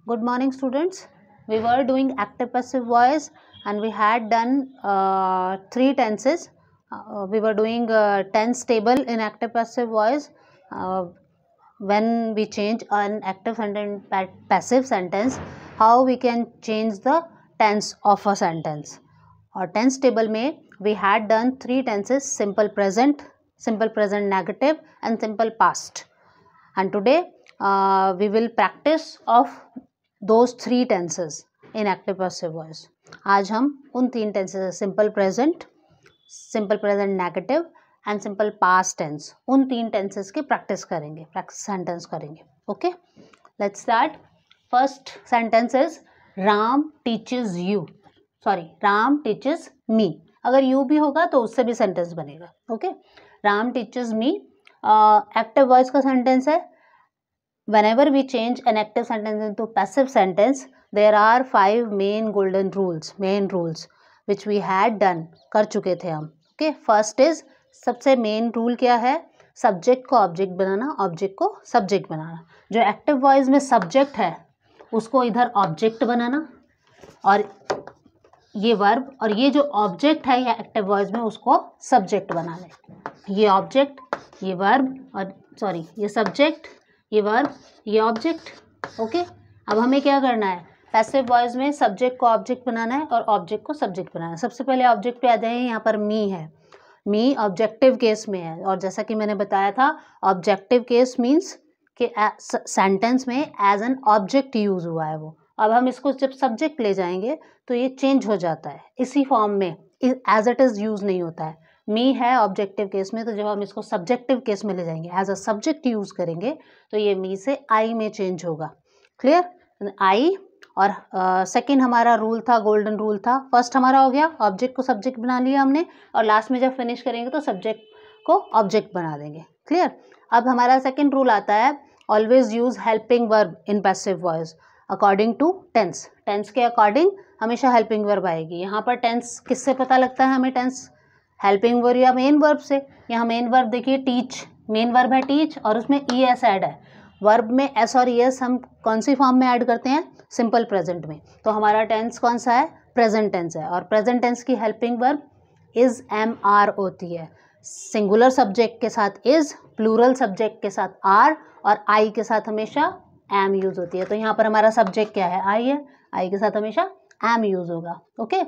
Good morning, students. We were doing active passive voice and we had done three tenses. We were doing tense table in active passive voice. When we change an active sentence passive sentence, how we can change the tense of a sentence. और tense table में we had done three tenses: simple present negative and simple past. And today we will practice of those three tenses in active passive voice. आज हम उन तीन tenses simple present negative and simple past tense, उन तीन tenses की practice करेंगे, practice sentence करेंगे. Okay, let's start. First sentence is Ram teaches you. Sorry, Ram teaches me. अगर you भी होगा तो उससे भी sentence बनेगा. Okay, Ram teaches me. Active voice का sentence है. Whenever we change an active sentence into passive sentence, there are 5 main golden rules, which we had done, कर चुके थे हम. Okay, first is, सबसे main rule क्या है? Subject को object बनाना, object को subject बनाना. जो active voice में subject है उसको इधर object बनाना, और ये verb, और ये जो object है या active voice में उसको subject बनाना. ये object, ये verb, और sorry, ये subject, ये वर्ब, ये ऑब्जेक्ट. ओके, अब हमें क्या करना है? पैसिव वॉइस में सब्जेक्ट को ऑब्जेक्ट बनाना है और ऑब्जेक्ट को सब्जेक्ट बनाना है. सबसे पहले ऑब्जेक्ट पे आ जाए. यहाँ पर मी है, मी ऑब्जेक्टिव केस में है, और जैसा कि मैंने बताया था ऑब्जेक्टिव केस मीन्स कि सेंटेंस में एज एन ऑब्जेक्ट यूज हुआ है वो. अब हम इसको जब सब्जेक्ट ले जाएंगे तो ये चेंज हो जाता है, इसी फॉर्म में एज इट इज़ यूज नहीं होता है. मी है ऑब्जेक्टिव केस में, तो जब हम इसको सब्जेक्टिव केस में ले जाएंगे, एज अ सब्जेक्ट यूज करेंगे, तो ये मी से आई में चेंज होगा. क्लियर? आई. और सेकंड हमारा रूल था, गोल्डन रूल था. फर्स्ट हमारा हो गया, ऑब्जेक्ट को सब्जेक्ट बना लिया हमने, और लास्ट में जब फिनिश करेंगे तो सब्जेक्ट को ऑब्जेक्ट बना देंगे. क्लियर? अब हमारा सेकेंड रूल आता है, always use helping verb in passive voice according to tense. Tense के अकॉर्डिंग हमेशा हेल्पिंग वर्ब आएगी. यहाँ पर टेंस किससे पता लगता है हमें? टेंस हेल्पिंग वर्ब या मेन वर्ब से. यहाँ मेन वर्ब देखिए टीच, मेन वर्ब है टीच, और उसमें ई एस ऐड है. वर्ब में एस और ई एस हम कौन सी फॉर्म में ऐड करते हैं? सिंपल प्रेजेंट में. तो हमारा टेंस कौन सा है? प्रेजेंट टेंस है. और प्रेजेंट टेंस की helping verb is am are होती है. सिंगुलर सब्जेक्ट के साथ इज, प्लूरल सब्जेक्ट के साथ आर, और आई के साथ हमेशा एम यूज होती है. तो यहाँ पर हमारा सब्जेक्ट क्या है? आई है. आई के साथ हमेशा एम यूज होगा. ओके,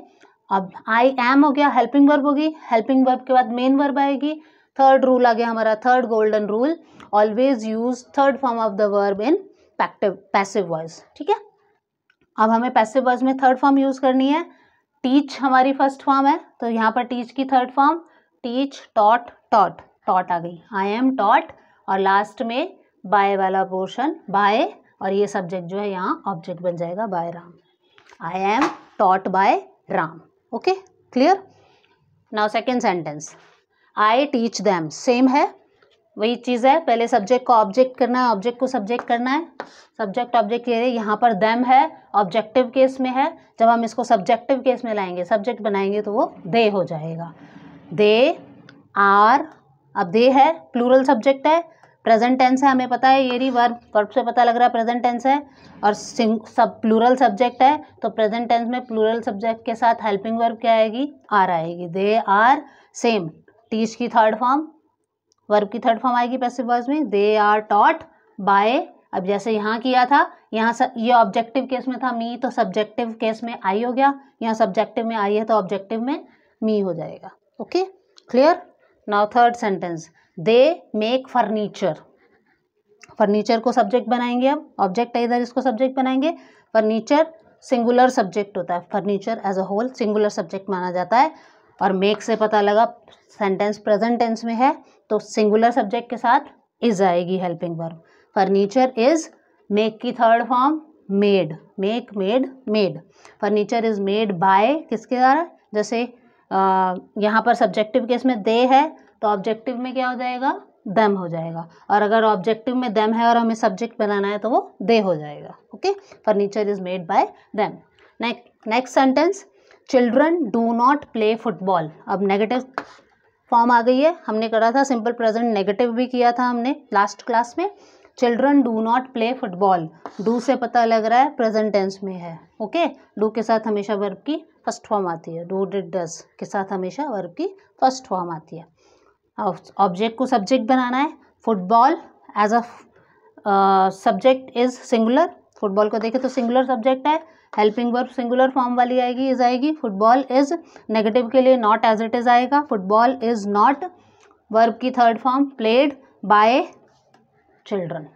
अब आई एम हो गया, हेल्पिंग वर्ब होगी. हेल्पिंग वर्ब के बाद मेन वर्ब आएगी. थर्ड रूल आ गया हमारा, third golden rule, always use third form of the verb in passive voice. ठीक है, अब हमें पैसिव वॉइस में थर्ड फॉर्म यूज करनी है. टीच हमारी फर्स्ट फॉर्म है, तो यहाँ पर टीच की third form teach, taught, taught, taught आ गई. आई एम टॉट, और लास्ट में बाय वाला पोर्शन बाय, और ये सब्जेक्ट जो है यहाँ ऑब्जेक्ट बन जाएगा, by Ram. I am taught by Ram. Okay, clear? Now second sentence, I teach them. Same है, वही चीज़ है. पहले सब्जेक्ट को ऑब्जेक्ट करना है, ऑब्जेक्ट को सब्जेक्ट करना है. सब्जेक्ट ऑब्जेक्ट ले रहे, यहाँ पर दैम है, ऑब्जेक्टिव केस में है. जब हम इसको सब्जेक्टिव केस में लाएंगे, सब्जेक्ट बनाएंगे, तो वो दे हो जाएगा. They are. अब दे है, प्लूरल सब्जेक्ट है, प्रेजेंट टेंस है, हमें पता है. ये रही वर्ब, वर्ब से पता लग रहा है प्रेजेंट टेंस है, और सब प्लूरल सब्जेक्ट है, तो प्रेजेंट टेंस में प्लूरल सब्जेक्ट के साथ हेल्पिंग वर्ब क्या आएगी? आर आएगी. They are. सेम, टीच की थर्ड फॉर्म, वर्ब की थर्ड फॉर्म आएगी पैसिव वॉइस में. They are taught by. अब जैसे यहाँ किया था, यहाँ ये ऑब्जेक्टिव केस में था मी, तो सब्जेक्टिव केस में आई हो गया. यहाँ सब्जेक्टिव में आई है तो ऑब्जेक्टिव में मी हो जाएगा. Okay, clear? Now third sentence, they make furniture. Furniture को सब्जेक्ट बनाएंगे, अब ऑब्जेक्ट है इधर, इसको सब्जेक्ट बनाएंगे. फर्नीचर सिंगुलर सब्जेक्ट होता है, furniture as a whole singular subject माना जाता है. और मेक से पता लगा सेंटेंस प्रेजेंट टेंस में है, तो सिंगुलर सब्जेक्ट के साथ इज आएगी helping verb. Furniture is, make की third form made, make, made, made. Furniture is made by किसके द्वारा? जैसे यहाँ पर सब्जेक्टिव केस में दे है, तो ऑब्जेक्टिव में क्या हो जाएगा? देम हो जाएगा. और अगर ऑब्जेक्टिव में देम है और हमें सब्जेक्ट बनाना है तो वो दे हो जाएगा. Okay, furniture is made bye them. Next sentence, children do not play football. अब नेगेटिव फॉर्म आ गई है, हमने करा था सिंपल प्रेजेंट नेगेटिव भी किया था हमने लास्ट क्लास में. Children do not play football. Do से पता लग रहा है प्रेजेंट टेंस में है। ओके, डू के साथ हमेशा वर्ब की फर्स्ट फॉर्म आती है। डू डिड डज के साथ हमेशा वर्ब की फर्स्ट फॉर्म आती है। ऑब्जेक्ट को सब्जेक्ट बनाना है। Football as a subject is singular. Football को देखें तो सिंगुलर सब्जेक्ट है। हेल्पिंग वर्ब सिंगुलर फॉर्म वाली आएगी, इज आएगी। फुटबॉल इज नेगेटिव के लिए नॉट एज इट इज आएगा। फुटबॉल इज नॉट वर्ब की third form played by children.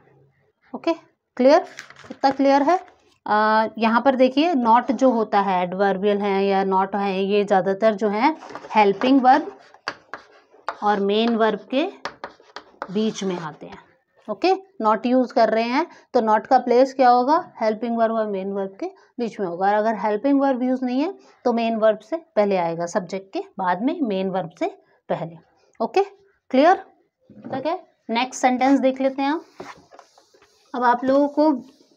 Okay, clear? इतना क्लियर है? यहाँ पर देखिए नॉट जो होता है, एडवर्बियल है या नॉट है, ये ज़्यादातर जो है हेल्पिंग वर्ब और मेन वर्ब के बीच में आते हैं। ओके, नॉट यूज़ कर रहे हैं तो नॉट का प्लेस क्या होगा? हेल्पिंग वर्ब और मेन वर्ब के बीच में होगा। और अगर हेल्पिंग वर्ब यूज़ नहीं है तो मेन वर्ब से पहले आएगा, सब्जेक्ट के बाद में मेन वर्ब से पहले। Okay, clear? ठीक है, नेक्स्ट सेंटेंस देख लेते हैं हम। अब आप लोगों को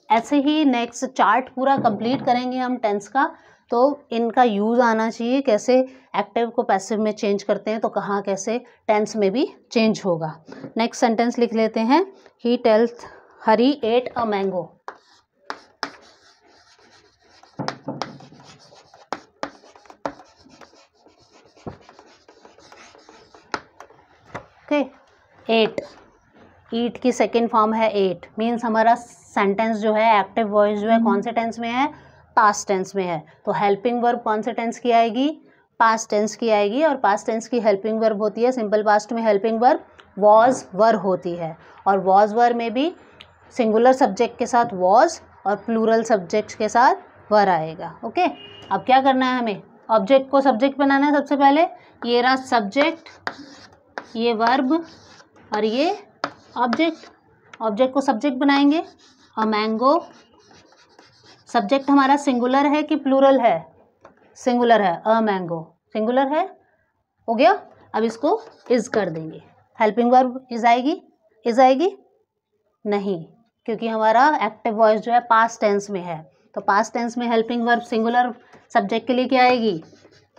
ऐसे ही नेक्स्ट चार्ट पूरा कंप्लीट करेंगे हम टेंस का, तो इनका यूज़ आना चाहिए। कैसे एक्टिव को पैसिव में चेंज करते हैं तो कहाँ कैसे टेंस में भी चेंज होगा। नेक्स्ट सेंटेंस लिख लेते हैं। He tells Hari ate a mango. Okay, ate, eat की सेकेंड फॉर्म है एट। मीन्स हमारा सेंटेंस जो है, एक्टिव वॉइस जो है, कौन से टेंस में है? पास्ट टेंस में है। तो हेल्पिंग वर्ब कौन से टेंस की आएगी? पास्ट टेंस की आएगी। और पास्ट टेंस की हेल्पिंग वर्ब होती है, सिंपल पास्ट में हेल्पिंग वर्ब वॉज वर होती है। और वॉज वर में भी सिंगुलर सब्जेक्ट के साथ वॉज और प्लूरल सब्जेक्ट के साथ वर आएगा। ओके, अब क्या करना है हमें? ऑब्जेक्ट को सब्जेक्ट बनाना है सबसे पहले। ये रहा सब्जेक्ट, ये वर्ब और ये ऑब्जेक्ट। ऑब्जेक्ट को सब्जेक्ट बनाएंगे। अ मैंगो, सब्जेक्ट हमारा सिंगुलर है कि प्लूरल है? सिंगुलर है। अ मैंगो सिंगुलर है, हो गया। अब इसको इज कर देंगे। हेल्पिंग वर्ब इज आएगी? इज आएगी नहीं, क्योंकि हमारा एक्टिव वॉइस जो है पास्ट टेंस में है। तो पास्ट टेंस में हेल्पिंग वर्ब सिंगुलर सब्जेक्ट के लिए क्या आएगी?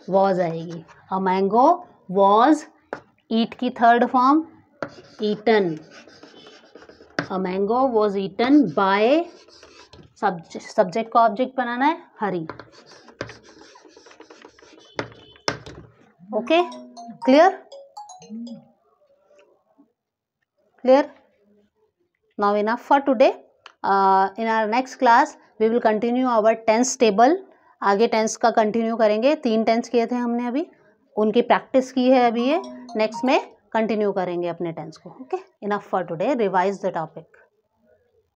वॉज आएगी। अ मैंगो वॉज, ईट की third form eaten. A mango was eaten by, subject को ऑब्जेक्ट बनाना है Hari. Okay, clear? Clear? Now enough for today. In our next class we will continue our tense table. आगे tense का continue करेंगे। 3 tense किए थे हमने अभी, उनकी प्रैक्टिस की है अभी। ये नेक्स्ट में कंटिन्यू करेंगे अपने टेंस को। Okay, enough for today, revise the topic.